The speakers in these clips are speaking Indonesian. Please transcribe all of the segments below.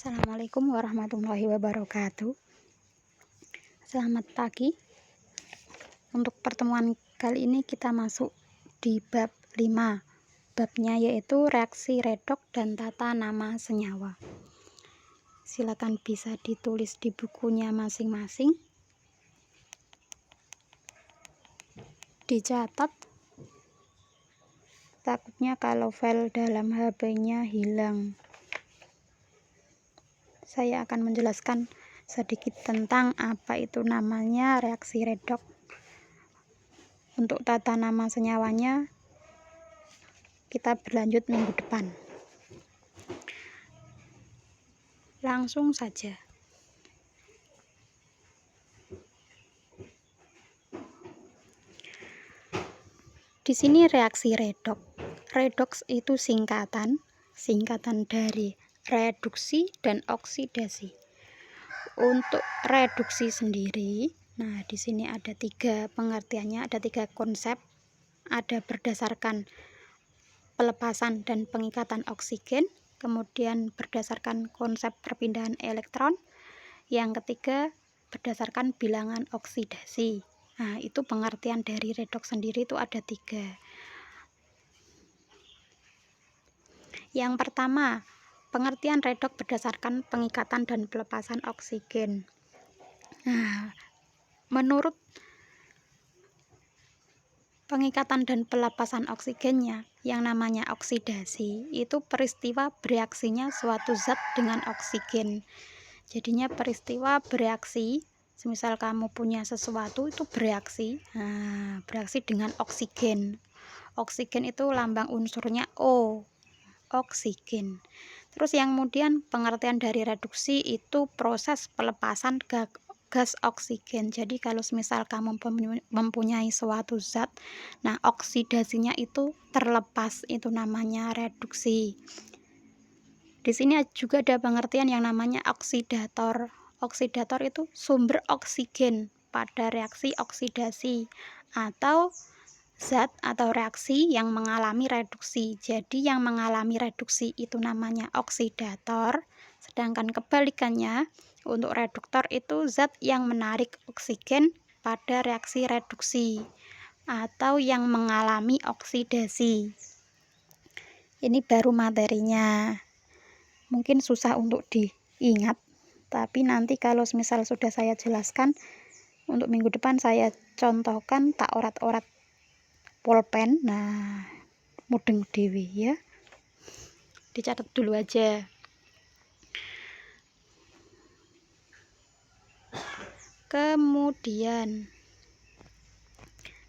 Assalamualaikum warahmatullahi wabarakatuh. Selamat pagi. Untuk pertemuan kali ini kita masuk di bab 5. Babnya yaitu reaksi redoks dan tata nama senyawa. Silakan bisa ditulis di bukunya masing-masing. Dicatat. Takutnya kalau file dalam HP-nya hilang. Saya akan menjelaskan sedikit tentang apa itu namanya reaksi redoks. Untuk tata nama senyawanya kita berlanjut minggu depan. Langsung saja. Di sini reaksi redoks. Redoks itu singkatan dari reduksi dan oksidasi. Untuk reduksi sendiri, nah di sini ada 3 pengertiannya, ada 3 konsep. Ada berdasarkan pelepasan dan pengikatan oksigen, kemudian berdasarkan konsep perpindahan elektron, yang ketiga berdasarkan bilangan oksidasi. Nah, itu pengertian dari redoks sendiri itu ada 3. Yang pertama, pengertian redoks berdasarkan pengikatan dan pelepasan oksigen. Nah, menurut pengikatan dan pelepasan oksigennya, yang namanya oksidasi itu peristiwa bereaksinya suatu zat dengan oksigen. Jadinya peristiwa bereaksi, semisal kamu punya sesuatu itu bereaksi, bereaksi dengan oksigen. Oksigen itu lambang unsurnya O, oksigen. Terus yang kemudian pengertian dari reduksi itu proses pelepasan gas oksigen. Jadi kalau semisal kamu mempunyai suatu zat, nah oksidasinya itu terlepas, itu namanya reduksi. Di sini juga ada pengertian yang namanya oksidator. Oksidator itu sumber oksigen pada reaksi oksidasi atau zat atau reaksi yang mengalami reduksi. Jadi yang mengalami reduksi itu namanya oksidator, sedangkan kebalikannya untuk reduktor itu zat yang menarik oksigen pada reaksi reduksi atau yang mengalami oksidasi. Ini baru materinya. Mungkin susah untuk diingat, tapi nanti kalau misal sudah saya jelaskan, untuk minggu depan saya contohkan tak orat-orat pulpen. Nah, mudeng dewi ya. Dicatat dulu aja. Kemudian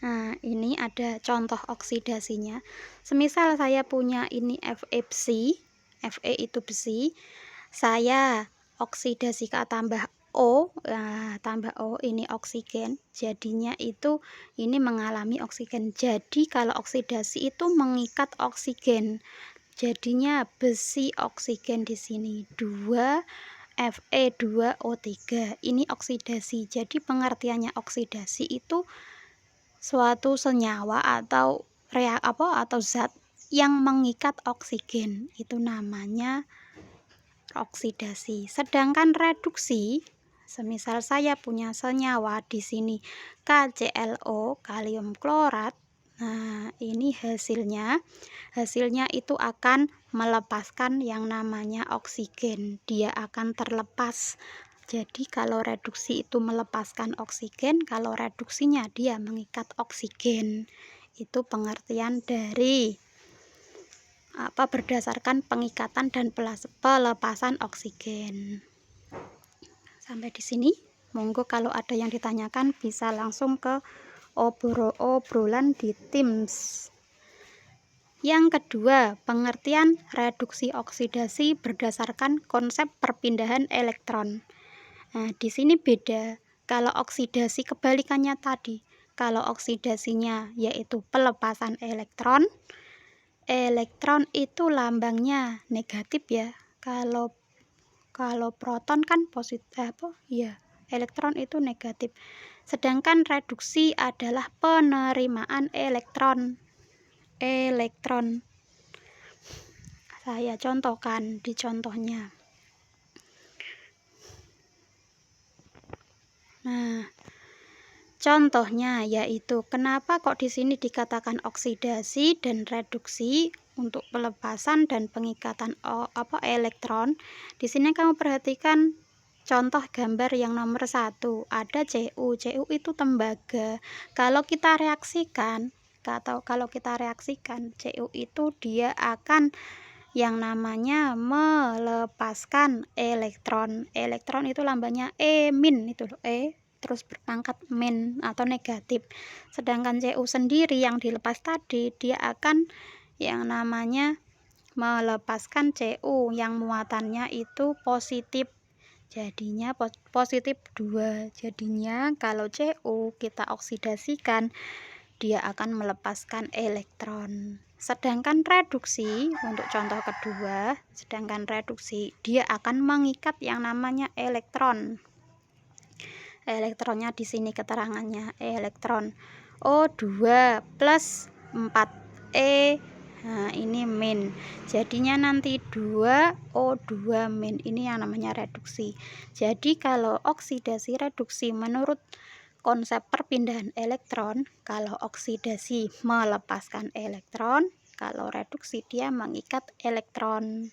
nah, ini ada contoh oksidasinya. Semisal saya punya ini FeC, Fe itu besi, saya oksidasi K tambah O, tambah O ini oksigen, jadinya itu ini mengalami oksigen. Jadi kalau oksidasi itu mengikat oksigen, jadinya besi oksigen di sini 2 Fe2O3. Ini oksidasi. Jadi pengertiannya oksidasi itu suatu senyawa atau atau zat yang mengikat oksigen, itu namanya oksidasi. Sedangkan reduksi, semisal saya punya senyawa di sini KClO, kalium klorat. Nah, ini hasilnya itu akan melepaskan yang namanya oksigen. Dia akan terlepas. Jadi kalau reduksi itu melepaskan oksigen, kalau reduksinya dia mengikat oksigen. Itu pengertian dari berdasarkan pengikatan dan pelepasan oksigen. Sampai di sini. Monggo kalau ada yang ditanyakan bisa langsung ke obrolan di Teams. Yang kedua, pengertian reduksi oksidasi berdasarkan konsep perpindahan elektron. Nah, di sini beda. Kalau oksidasi kebalikannya tadi. Kalau oksidasinya yaitu pelepasan elektron. Elektron itu lambangnya negatif ya. Kalau proton kan positif, elektron itu negatif. Sedangkan reduksi adalah penerimaan elektron. Saya contohkan di contohnya. Nah, contohnya yaitu kenapa kok di sini dikatakan oksidasi dan reduksi untuk pelepasan dan pengikatan elektron. Di sini kamu perhatikan contoh gambar yang nomor 1, ada Cu. Cu itu tembaga. Kalau kita reaksikan Cu itu dia akan yang namanya melepaskan elektron. Elektron itu lambangnya E-, itu loh, E terus berpangkat min atau negatif. Sedangkan Cu sendiri yang dilepas tadi dia akan yang namanya melepaskan Cu yang muatannya itu positif. Jadinya positif 2. Jadinya kalau Cu kita oksidasikan dia akan melepaskan elektron. Sedangkan reduksi untuk contoh kedua, dia akan mengikat yang namanya elektron. Elektronnya di sini keterangannya elektron O2 plus 4E. Nah, ini min. Jadinya nanti 2O2 min. Ini yang namanya reduksi. Jadi kalau oksidasi reduksi menurut konsep perpindahan elektron, kalau oksidasi melepaskan elektron, kalau reduksi dia mengikat elektron.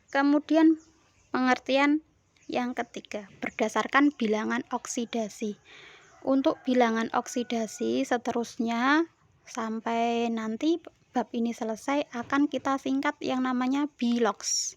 Kemudian pengertian yang ketiga, berdasarkan bilangan oksidasi. Untuk bilangan oksidasi seterusnya sampai nanti bab ini selesai akan kita singkat yang namanya bilox.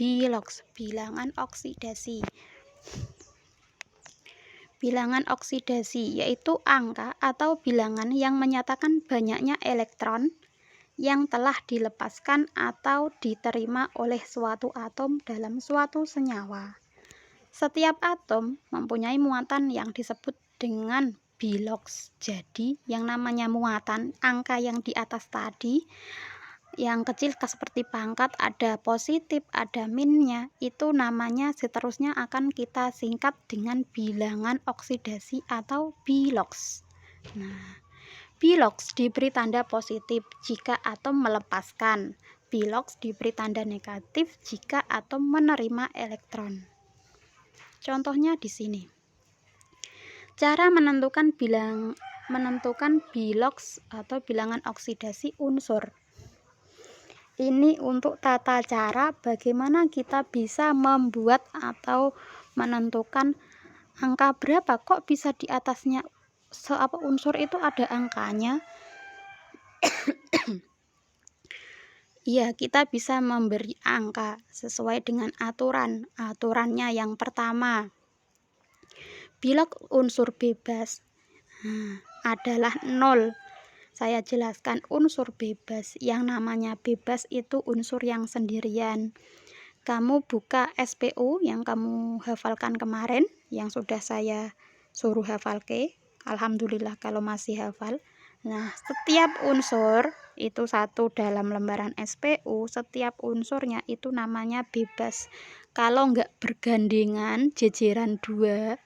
Bilangan oksidasi. Bilangan oksidasi yaitu angka atau bilangan yang menyatakan banyaknya elektron yang telah dilepaskan atau diterima oleh suatu atom dalam suatu senyawa. Setiap atom mempunyai muatan yang disebut dengan bilox. Jadi yang namanya muatan, angka yang di atas tadi, yang kecil seperti pangkat, ada positif, ada minnya, itu namanya seterusnya akan kita singkat dengan bilangan oksidasi atau bilox. Nah, bilox diberi tanda positif jika atom melepaskan. Bilox diberi tanda negatif jika atom menerima elektron. Contohnya di sini. Cara menentukan bilox atau bilangan oksidasi unsur. Ini untuk tata cara bagaimana kita bisa membuat atau menentukan angka berapa, kok bisa di atasnya unsur itu ada angkanya. Iya, kita bisa memberi angka sesuai dengan aturannya. Yang pertama, bilox unsur bebas adalah 0. Saya jelaskan unsur bebas. Yang namanya bebas itu unsur yang sendirian. Kamu buka SPU yang kamu hafalkan kemarin, yang sudah saya suruh hafalke. Alhamdulillah kalau masih hafal. Nah, setiap unsur itu satu dalam lembaran SPU, setiap unsurnya itu namanya bebas. Kalau enggak bergandengan jejeran 2,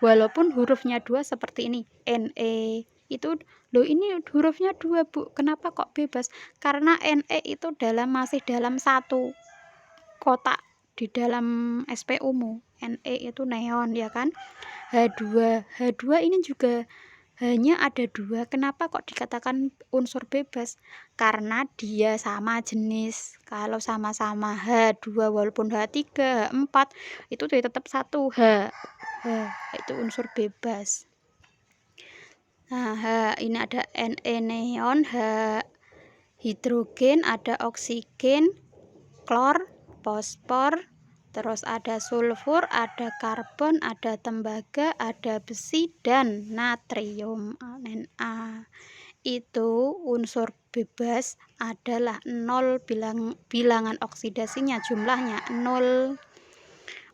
walaupun hurufnya 2 seperti ini, Ne, itu loh ini hurufnya 2 Bu, kenapa kok bebas? Karena Ne itu masih dalam satu kotak di dalam SPU-mu. Ne itu neon ya kan. H2 ini juga hanya ada 2. Kenapa kok dikatakan unsur bebas? Karena dia sama jenis. Kalau sama-sama H2 walaupun H3, H4 itu tetap satu H. Itu unsur bebas. Nah, ini ada Ne neon, H hidrogen, ada oksigen, klor, fosfor, terus ada sulfur, ada karbon, ada tembaga, ada besi dan natrium, Na. Itu unsur bebas adalah 0, bilangan oksidasinya jumlahnya 0.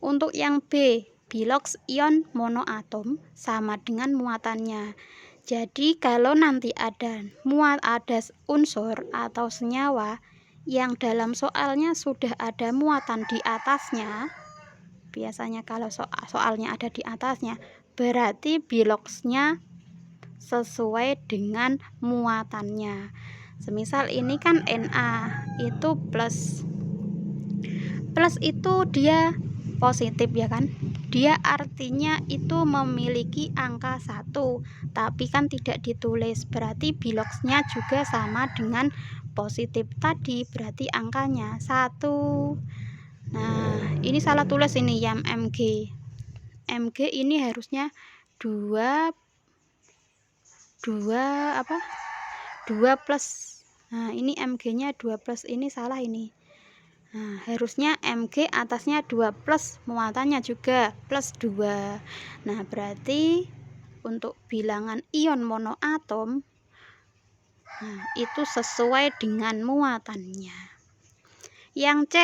Untuk yang B, bilox ion monoatom sama dengan muatannya. Jadi kalau nanti ada unsur atau senyawa yang dalam soalnya sudah ada muatan di atasnya, biasanya kalau soalnya ada di atasnya, berarti biloxnya sesuai dengan muatannya. Semisal ini kan Na itu plus Plus itu dia positif ya kan, dia artinya itu memiliki angka 1, tapi kan tidak ditulis, berarti biloxnya juga sama dengan positif tadi, berarti angkanya 1. Nah ini salah tulis ini yang Mg ini harusnya 2 plus. Nah ini Mg nya 2 plus, ini salah ini. Nah harusnya Mg atasnya 2 plus, muatannya juga plus 2. Nah berarti untuk bilangan ion monoatom, nah itu sesuai dengan muatannya. Yang C,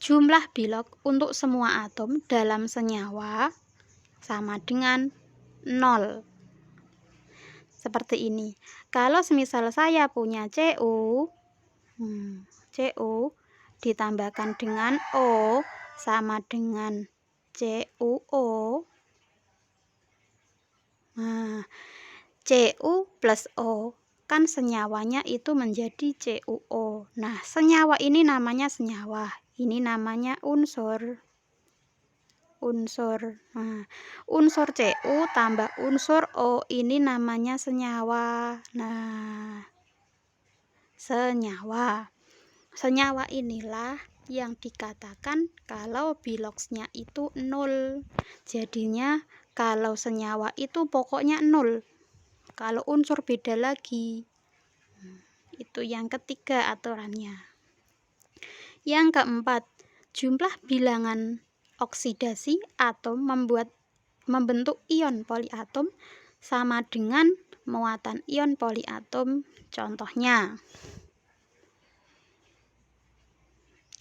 jumlah bilox untuk semua atom dalam senyawa sama dengan 0. Seperti ini. Kalau semisal saya punya Cu, Cu ditambahkan dengan O sama dengan CuO. Nah, Cu plus O kan senyawanya itu menjadi CuO. Nah, senyawa ini namanya senyawa, ini namanya unsur. Nah, unsur Cu tambah unsur O ini namanya senyawa. Nah, senyawa inilah yang dikatakan kalau biloxnya itu 0. Jadinya kalau senyawa itu pokoknya 0, kalau unsur beda lagi. Itu yang ketiga aturannya. Yang keempat, jumlah bilangan oksidasi atom membentuk ion poliatom sama dengan muatan ion poliatom. Contohnya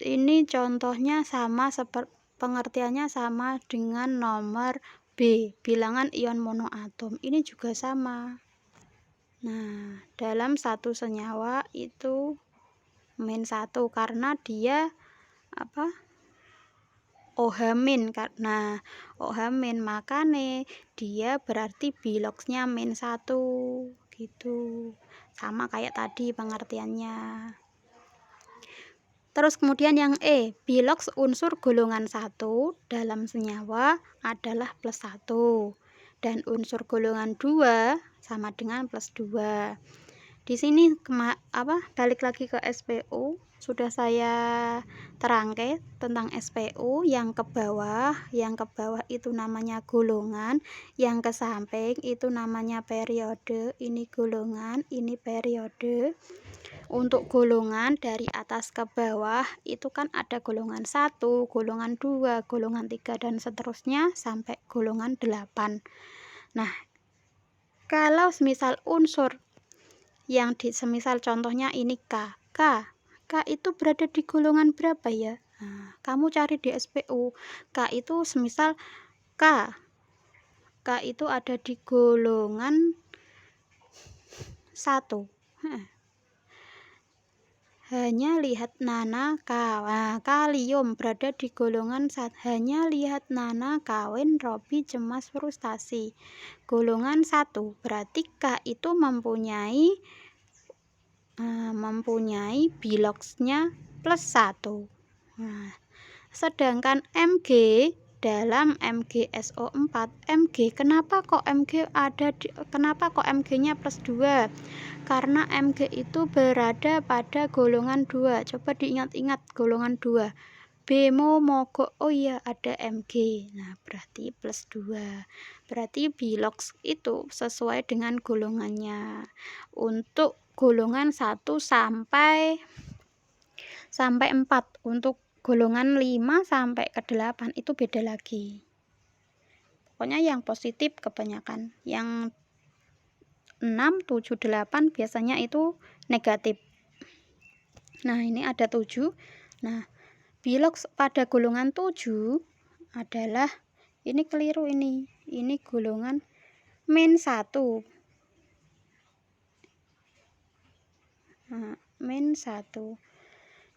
ini contohnya sama, pengertiannya sama dengan nomor B, bilangan ion monoatom. Ini juga sama. Nah, dalam satu senyawa itu -1 karena dia OH-, karena OH- makanya dia berarti biloxnya -1 gitu. Sama kayak tadi pengertiannya. Terus kemudian yang E, bilox unsur golongan 1 dalam senyawa adalah +1 dan unsur golongan 2 sama dengan +2. Di sini balik lagi ke SPU, sudah saya terangkan tentang SPU. Yang ke bawah itu namanya golongan, yang ke samping itu namanya periode. Ini golongan, ini periode. Untuk golongan dari atas ke bawah itu kan ada golongan 1, golongan 2, golongan 3 dan seterusnya sampai golongan 8. Nah, kalau semisal unsur yang semisal contohnya ini K itu berada di golongan berapa ya? Nah, kamu cari di SPU. K itu semisal K itu ada di golongan 1. Hanya lihat nana kalium berada di golongan 1. Hanya lihat nana kawin robi cemas frustasi golongan 1. Berarti K itu mempunyai biloxnya +1. Nah, sedangkan Mg dalam MgSO4, kenapa kok Mg nya +2? Karena Mg itu berada pada golongan 2. Coba diingat-ingat golongan 2. Bemo mogok, oh iya ada Mg. Nah, berarti +2. Berarti bilox itu sesuai dengan golongannya. Untuk golongan 1 sampai 4. Untuk golongan 5 sampai ke 8 itu beda lagi. Pokoknya yang positif kebanyakan. Yang 6, 7, 8 biasanya itu negatif. Nah, ini ada 7. Nah, bilox pada golongan 7 adalah, ini keliru ini. Ini golongan -1. Nah, -1.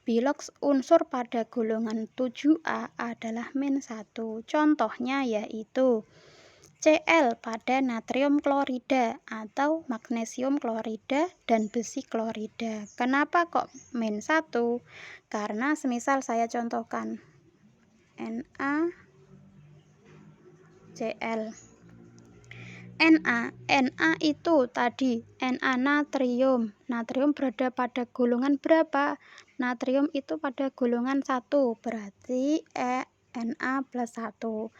Bilox unsur pada golongan 7A adalah -1. Contohnya yaitu Cl pada natrium klorida atau magnesium klorida dan besi klorida. Kenapa kok min 1? Karena semisal saya contohkan NaCl. Na itu tadi Na natrium. Natrium berada pada golongan berapa? Natrium itu pada golongan 1, berarti Na plus 1.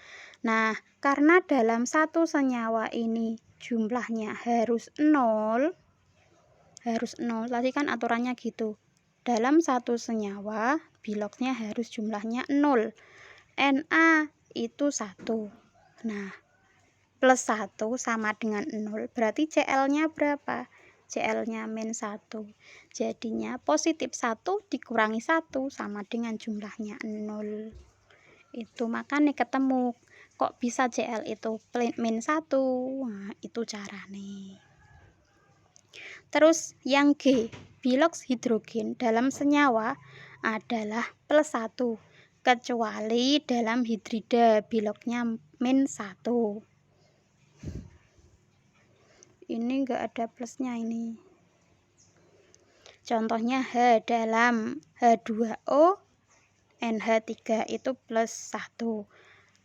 Nah, karena dalam satu senyawa ini jumlahnya harus 0, tadi kan aturannya gitu. Dalam satu senyawa, biloxnya harus jumlahnya 0. Na itu 1. Nah, plus 1 sama dengan 0, berarti Cl-nya berapa? Cl-nya min 1. Jadinya positif 1 dikurangi 1 sama dengan jumlahnya 0. Itu makanya ketemu. Kok bisa Cl itu min 1? Nah, itu caranya. Terus yang G, bilox hidrogen dalam senyawa adalah plus 1. Kecuali dalam hidrida, biloxnya min 1. Ini enggak ada plusnya ini. Contohnya H dalam H2O NH3 itu plus 1.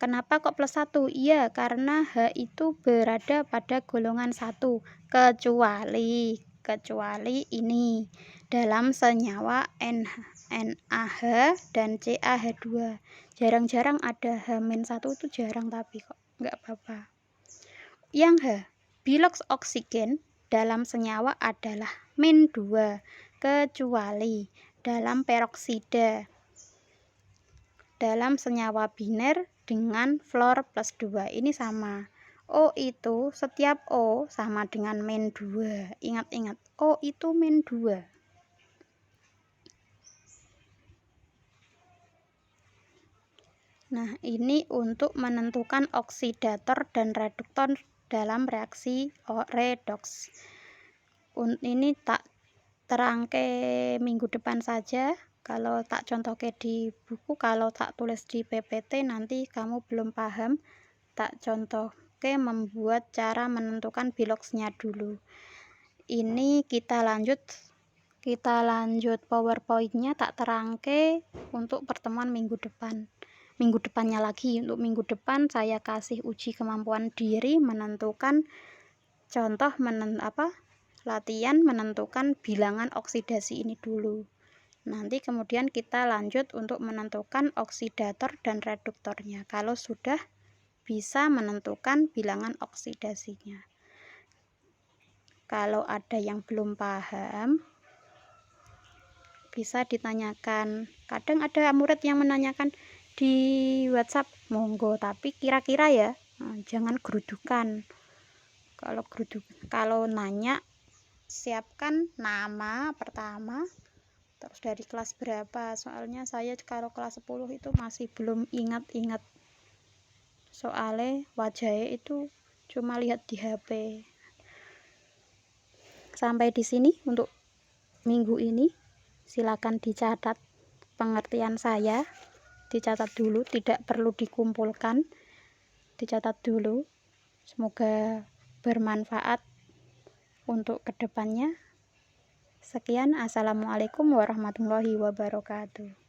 Kenapa kok plus 1? Iya, karena H itu berada pada golongan 1. Kecuali ini dalam senyawa NaH dan CaH2. Jarang-jarang ada H-1 itu jarang, tapi kok enggak apa-apa. Yang H, bilox oksigen dalam senyawa adalah min 2, kecuali dalam peroksida dalam senyawa biner dengan fluor plus 2. Ini sama. O itu setiap O sama dengan min 2. Ingat-ingat, O itu min 2. Nah, ini untuk menentukan oksidator dan reduktor dalam reaksi redoks. Ini tak terangke minggu depan saja. Kalau tak contohke di buku, kalau tak tulis di PPT nanti kamu belum paham. Tak contohke membuat cara menentukan biloxnya dulu. Ini kita lanjut PowerPoint-nya tak terangke untuk pertemuan minggu depan. Minggu depannya lagi, untuk minggu depan saya kasih uji kemampuan diri menentukan contoh latihan menentukan bilangan oksidasi ini dulu. Nanti kemudian kita lanjut untuk menentukan oksidator dan reduktornya kalau sudah bisa menentukan bilangan oksidasinya. Kalau ada yang belum paham bisa ditanyakan. Kadang ada murid yang menanyakan di WhatsApp, monggo, tapi kira-kira ya, jangan gerudukan. Kalau nanya, siapkan nama pertama, terus dari kelas berapa. Soalnya saya kalau kelas 10 itu masih belum ingat-ingat. Soalnya wajahnya itu cuma lihat di HP. Sampai di sini untuk minggu ini. Silakan dicatat pengertian saya. Dicatat dulu, tidak perlu dikumpulkan, dicatat dulu. Semoga bermanfaat untuk kedepannya. Sekian, assalamualaikum warahmatullahi wabarakatuh.